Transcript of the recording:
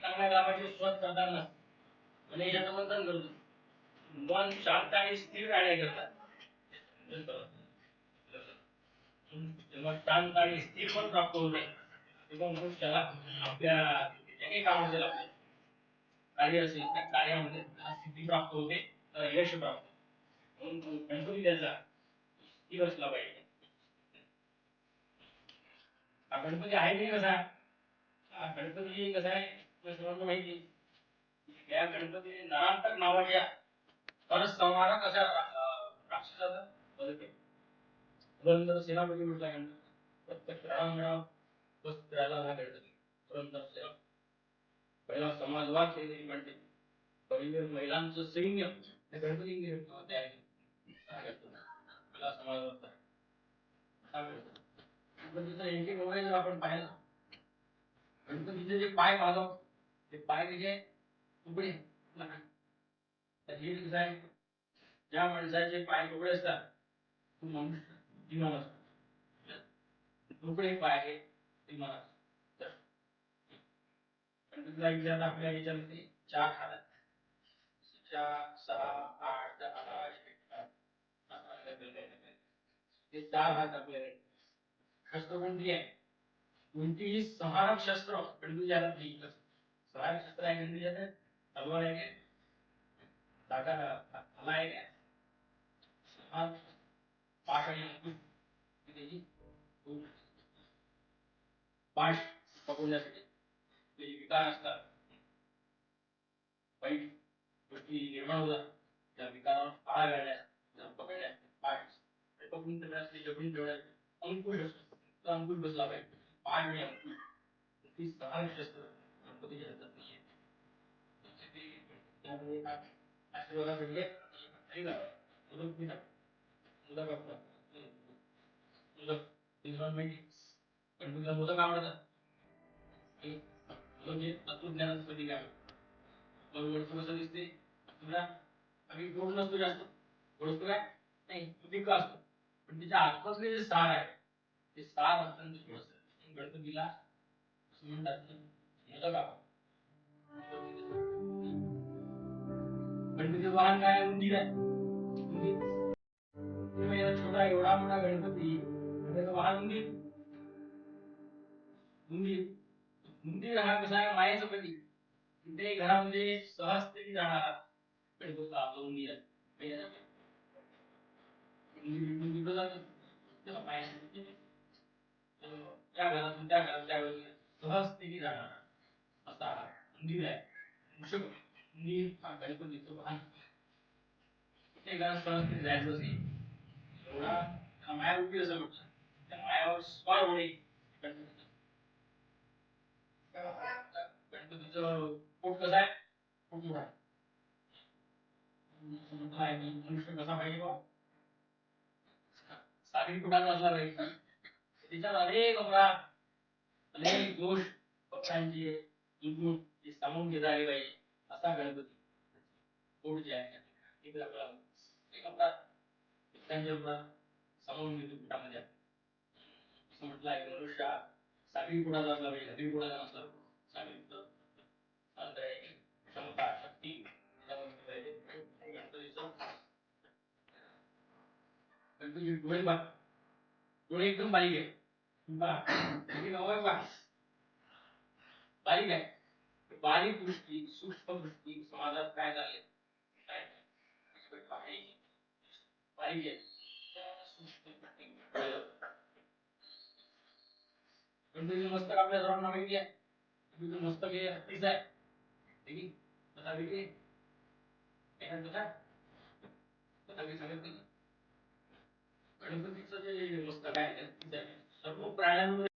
चांगल्या कामाची सुरुवात करताना मनीषाचं मंथन करतो. मन शांत आणि स्थिर राहण्याकरता जेव्हा शांत आणि स्थिर पण प्राप्त होते तेव्हा मनुष्याला आपल्या काही कामाचे लागते कार्य असेल त्या कार्यामध्ये सिद्धी प्राप्त होते, यश प्राप्त होते. म्हणून गणपती त्याचा स्थिर असला पाहिजे. हा गणपती आहे की कसा हा गणपती कसा आहे सर्वांना माहिती. या गणपती नरांतक नावाच्या परसंहारक अशा राक्षसाचा वध केला. पुरंदर सेनापती म्हटला गणपती प्रत्यक्ष राम बस त्याला हा गणपती पुरंदर सेना पहिला समाजवाद केले म्हणते. पहिले महिलांचं सैन्य हे गणपती तयार केलं. पहिला समाजवाद गणपतीचा एक एक वगैरे जर आपण पाहिलं गणपतीचे जे पाय मागव ते पाय म्हणजे तुकडे हे कसं आहे ज्या माणसाचे पाय तुकडे असतात तो माणूस बुद्धिमान असतो. तुकडे पाय आहे बुद्धिमान असतो. गणपतीला विचारलं आपल्या याच्यामध्ये 4 हात आहेत. 4, 6, 8, 10, 11 हे 4 हात आपल्याकडे. शस्त्र कोणती आहे कोणतीही संहारक शस्त्र गणपतीच्या हातात नाही. संहारक शस्त्र आहे गणपतीच्या हातात तलवार आहे काय दागा भाला आहे काय पाश आणि त्याची पाश पकडण्यासाठी ते विकार असतात वाईट गोष्टी निर्माण होतात त्या विकारावर आळा घालण्यास पकडण्यास पाश पकडून ठेवण्यास जबडून ठेवण्यास अंकुश असतो. तर अंकुश बसला पाहिजे. पाय आणि अंकुश ती सहायक शस्त्र गणपतीच्या हातात नाहीये. आशीर्वाद म्हणजे मोदक पिता मोदक आपला मोदक माहिती गणपतीला मोदक आवडतात. म्हणजे तत्वज्ञानाचं प्रतीक आहे. वस्तू कसं दिसते तुला आम्ही गोड नसतो जास्त गोड असतो काय नाही फिका असतो पण त्याच्या आसपासले जे सार आहे ते सार अत्यंत गोड असतात. गणपतीला असं म्हणतात मोदक आवडतात. गणपतीचं वाहन काय उंदीर आहे. छोटा एवढा मोठा गणपती त्याचं वाहन उंदीर. उंदीर उंदीर हा कसा आहे मायेचं प्रतीक. कुठे घरामध्ये सहजतेने जाणारा गणपती आपला उंदीर आहे. उंदीर जातो त्याला मायेचं त्या घरातून त्या घरात त्यावेळी सहजतेने जाणारा असा उंदीर आहे. उंदीर हा गणपतीचं वाहन. ते घरात सहजतेने जायचं असेल एवढा मायारूपी असं म्हटलं त्या मायावर स्वार होणे गणपतीचं पोट कसं आहे पोट मोठा आहे. मनुष्य कसा पाहिजे बा सागरी कुठाला असला पाहिजे. त्याच्यात अनेक अपराध अनेक दोष पक्षांची दुर्गुण ते सामावून घेता आले पाहिजे असा गणपती पोट जे आहे एक अपराध पक्षांचे अपराध सामावून घेतो पोटामध्ये असं म्हटलं आहे. मनुष्य सागरी कुठाला असला पाहिजे सागरी कुठाला नसला सागरी क्षमता शक्ती गणपती डोळे डोळे एकदम बारीक आहे. बारीक आहे बारीक दृष्टी सूक्ष्म दृष्टी समाजात काय झाले बारीक आहे. गणपतीचं मस्तक आपल्या सर्वांना माहिती आहे. गणपतीचं मस्तक हे हत्तीचं आहे. गणपतीचं जे मस्तक आहे सर्व प्राण्यांमध्ये